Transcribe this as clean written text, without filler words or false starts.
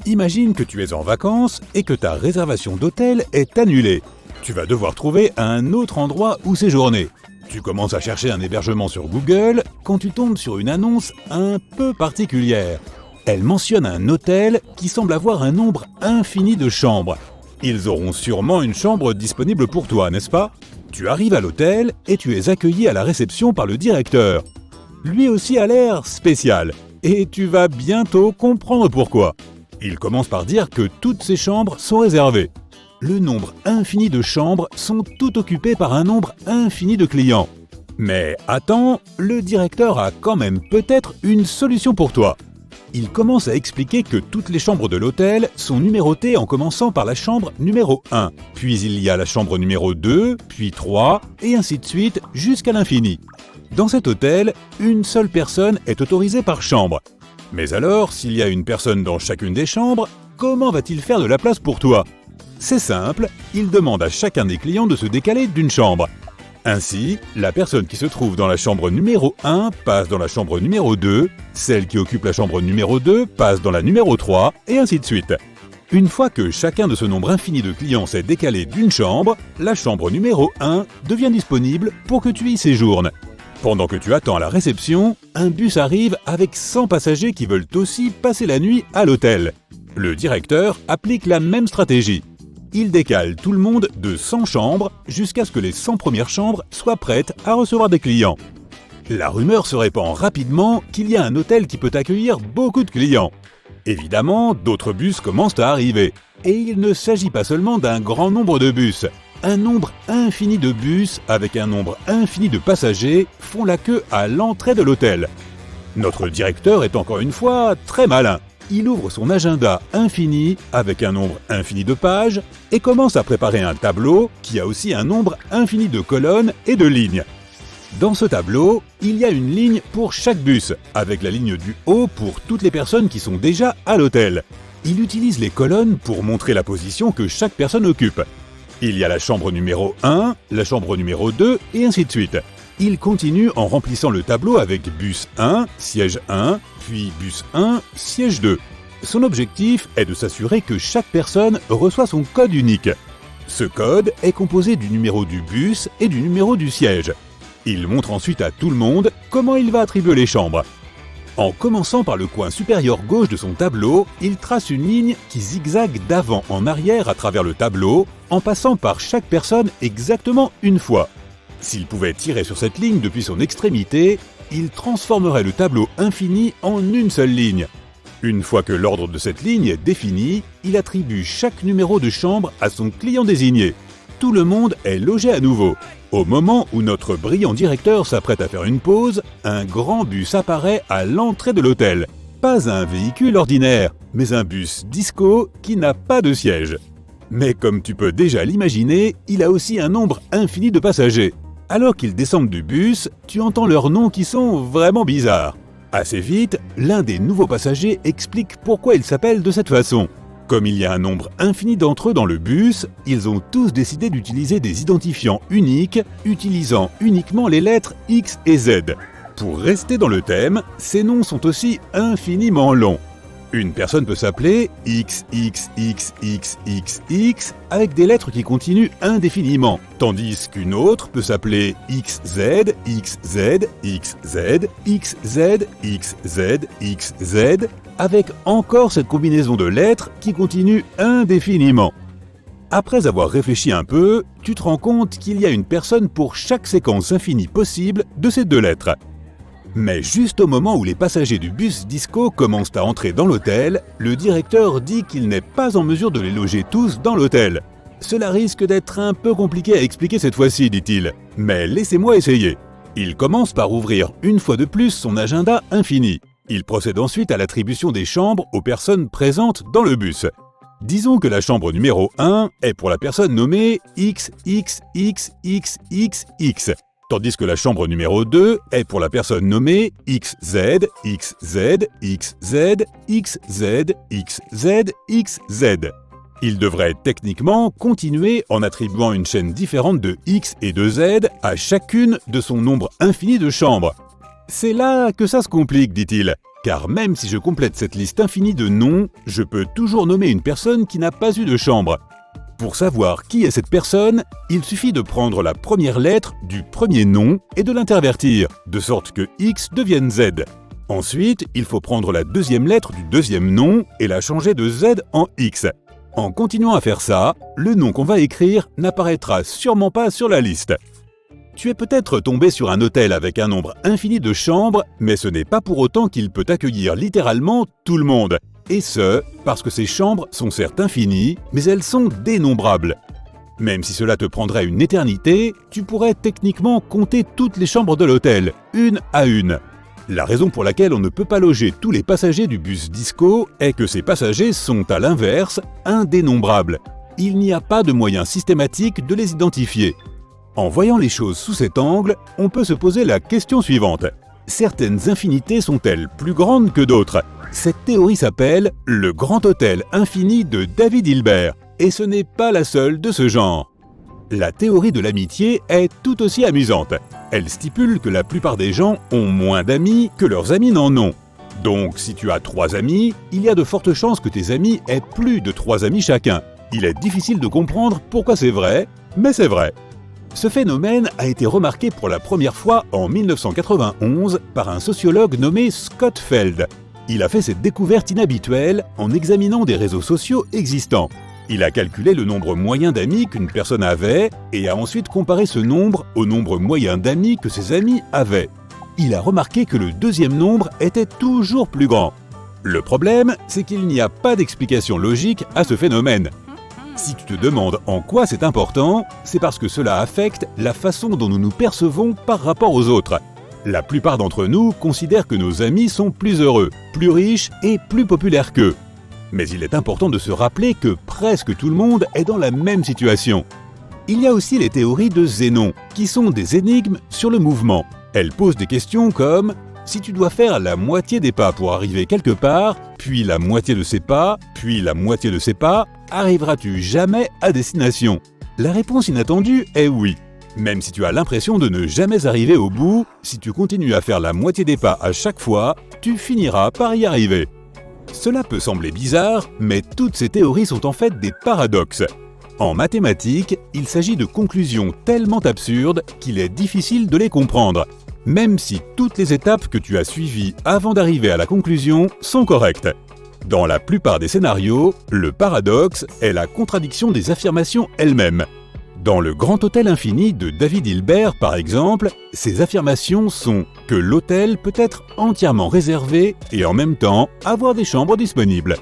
Imagine que tu es en vacances et que ta réservation d'hôtel est annulée. Tu vas devoir trouver un autre endroit où séjourner. Tu commences à chercher un hébergement sur Google quand tu tombes sur une annonce un peu particulière. Elle mentionne un hôtel qui semble avoir un nombre infini de chambres. Ils auront sûrement une chambre disponible pour toi, n'est-ce pas? Tu arrives à l'hôtel et tu es accueilli à la réception par le directeur. Lui aussi a l'air spécial, et tu vas bientôt comprendre pourquoi. Il commence par dire que toutes ces chambres sont réservées. Le nombre infini de chambres sont toutes occupées par un nombre infini de clients. Mais attends, le directeur a quand même peut-être une solution pour toi. Il commence à expliquer que toutes les chambres de l'hôtel sont numérotées en commençant par la chambre numéro 1. Puis il y a la chambre numéro 2, puis 3, et ainsi de suite jusqu'à l'infini. Dans cet hôtel, une seule personne est autorisée par chambre. Mais alors, s'il y a une personne dans chacune des chambres, comment va-t-il faire de la place pour toi? C'est simple, il demande à chacun des clients de se décaler d'une chambre. Ainsi, la personne qui se trouve dans la chambre numéro 1 passe dans la chambre numéro 2, celle qui occupe la chambre numéro 2 passe dans la numéro 3, et ainsi de suite. Une fois que chacun de ce nombre infini de clients s'est décalé d'une chambre, la chambre numéro 1 devient disponible pour que tu y séjournes. Pendant que tu attends à la réception, un bus arrive avec 100 passagers qui veulent aussi passer la nuit à l'hôtel. Le directeur applique la même stratégie. Il décale tout le monde de 100 chambres jusqu'à ce que les 100 premières chambres soient prêtes à recevoir des clients. La rumeur se répand rapidement qu'il y a un hôtel qui peut accueillir beaucoup de clients. Évidemment, d'autres bus commencent à arriver. Et il ne s'agit pas seulement d'un grand nombre de bus. Un nombre infini de bus avec un nombre infini de passagers font la queue à l'entrée de l'hôtel. Notre directeur est encore une fois très malin. Il ouvre son agenda infini avec un nombre infini de pages et commence à préparer un tableau qui a aussi un nombre infini de colonnes et de lignes. Dans ce tableau, il y a une ligne pour chaque bus, avec la ligne du haut pour toutes les personnes qui sont déjà à l'hôtel. Il utilise les colonnes pour montrer la position que chaque personne occupe. Il y a la chambre numéro 1, la chambre numéro 2 et ainsi de suite. Il continue en remplissant le tableau avec bus 1, siège 1, puis bus 1, siège 2. Son objectif est de s'assurer que chaque personne reçoit son code unique. Ce code est composé du numéro du bus et du numéro du siège. Il montre ensuite à tout le monde comment il va attribuer les chambres. En commençant par le coin supérieur gauche de son tableau, il trace une ligne qui zigzague d'avant en arrière à travers le tableau, en passant par chaque personne exactement une fois. S'il pouvait tirer sur cette ligne depuis son extrémité, il transformerait le tableau infini en une seule ligne. Une fois que l'ordre de cette ligne est défini, il attribue chaque numéro de chambre à son client désigné. Tout le monde est logé à nouveau. Au moment où notre brillant directeur s'apprête à faire une pause, un grand bus apparaît à l'entrée de l'hôtel. Pas un véhicule ordinaire, mais un bus disco qui n'a pas de siège. Mais comme tu peux déjà l'imaginer, il a aussi un nombre infini de passagers. Alors qu'ils descendent du bus, tu entends leurs noms qui sont vraiment bizarres. Assez vite, l'un des nouveaux passagers explique pourquoi ils s'appellent de cette façon. Comme il y a un nombre infini d'entre eux dans le bus, ils ont tous décidé d'utiliser des identifiants uniques, utilisant uniquement les lettres X et Z. Pour rester dans le thème, ces noms sont aussi infiniment longs. Une personne peut s'appeler XXXXXX avec des lettres qui continuent indéfiniment, tandis qu'une autre peut s'appeler XZ, XZ, XZ, XZ, XZ, XZ, avec encore cette combinaison de lettres qui continue indéfiniment. Après avoir réfléchi un peu, tu te rends compte qu'il y a une personne pour chaque séquence infinie possible de ces deux lettres. Mais juste au moment où les passagers du bus disco commencent à entrer dans l'hôtel, le directeur dit qu'il n'est pas en mesure de les loger tous dans l'hôtel. Cela risque d'être un peu compliqué à expliquer cette fois-ci, dit-il, mais laissez-moi essayer. Il commence par ouvrir une fois de plus son agenda infini. Il procède ensuite à l'attribution des chambres aux personnes présentes dans le bus. Disons que la chambre numéro 1 est pour la personne nommée XXXXXX. Tandis que la chambre numéro 2 est pour la personne nommée XZ, XZ, XZ, XZ, XZ, XZ. Il devrait techniquement continuer en attribuant une chaîne différente de X et de Z à chacune de son nombre infini de chambres. C'est là que ça se complique, dit-il. car même si je complète cette liste infinie de noms, je peux toujours nommer une personne qui n'a pas eu de chambre. Pour savoir qui est cette personne, il suffit de prendre la première lettre du premier nom et de l'intervertir, de sorte que X devienne Z. Ensuite, il faut prendre la deuxième lettre du deuxième nom et la changer de Z en X. En continuant à faire ça, le nom qu'on va écrire n'apparaîtra sûrement pas sur la liste. Tu es peut-être tombé sur un hôtel avec un nombre infini de chambres, mais ce n'est pas pour autant qu'il peut accueillir littéralement tout le monde. Et ce, parce que ces chambres sont certes infinies, mais elles sont dénombrables. Même si cela te prendrait une éternité, tu pourrais techniquement compter toutes les chambres de l'hôtel, une à une. La raison pour laquelle on ne peut pas loger tous les passagers du bus Disco est que ces passagers sont, à l'inverse, indénombrables. Il n'y a pas de moyen systématique de les identifier. En voyant les choses sous cet angle, on peut se poser la question suivante. Certaines infinités sont-elles plus grandes que d'autres ? Cette théorie s'appelle le grand hôtel infini de David Hilbert, et ce n'est pas la seule de ce genre. La théorie de l'amitié est tout aussi amusante. Elle stipule que la plupart des gens ont moins d'amis que leurs amis n'en ont. Donc, si tu as 3 amis, il y a de fortes chances que tes amis aient plus de 3 amis chacun. Il est difficile de comprendre pourquoi c'est vrai, mais c'est vrai. Ce phénomène a été remarqué pour la première fois en 1991 par un sociologue nommé Scott Feld. Il a fait cette découverte inhabituelle en examinant des réseaux sociaux existants. Il a calculé le nombre moyen d'amis qu'une personne avait et a ensuite comparé ce nombre au nombre moyen d'amis que ses amis avaient. Il a remarqué que le deuxième nombre était toujours plus grand. Le problème, c'est qu'il n'y a pas d'explication logique à ce phénomène. Si tu te demandes en quoi c'est important, c'est parce que cela affecte la façon dont nous nous percevons par rapport aux autres. La plupart d'entre nous considèrent que nos amis sont plus heureux, plus riches et plus populaires qu'eux. Mais il est important de se rappeler que presque tout le monde est dans la même situation. Il y a aussi les théories de Zénon, qui sont des énigmes sur le mouvement. Elles posent des questions comme « Si tu dois faire la moitié des pas pour arriver quelque part, puis la moitié de ces pas, puis la moitié de ces pas, arriveras-tu jamais à destination ?» La réponse inattendue est oui. Même si tu as l'impression de ne jamais arriver au bout, si tu continues à faire la moitié des pas à chaque fois, tu finiras par y arriver. Cela peut sembler bizarre, mais toutes ces théories sont en fait des paradoxes. En mathématiques, il s'agit de conclusions tellement absurdes qu'il est difficile de les comprendre, même si toutes les étapes que tu as suivies avant d'arriver à la conclusion sont correctes. Dans la plupart des scénarios, le paradoxe est la contradiction des affirmations elles-mêmes. Dans le Grand Hôtel Infini de David Hilbert, par exemple, ces affirmations sont que l'hôtel peut être entièrement réservé et en même temps avoir des chambres disponibles.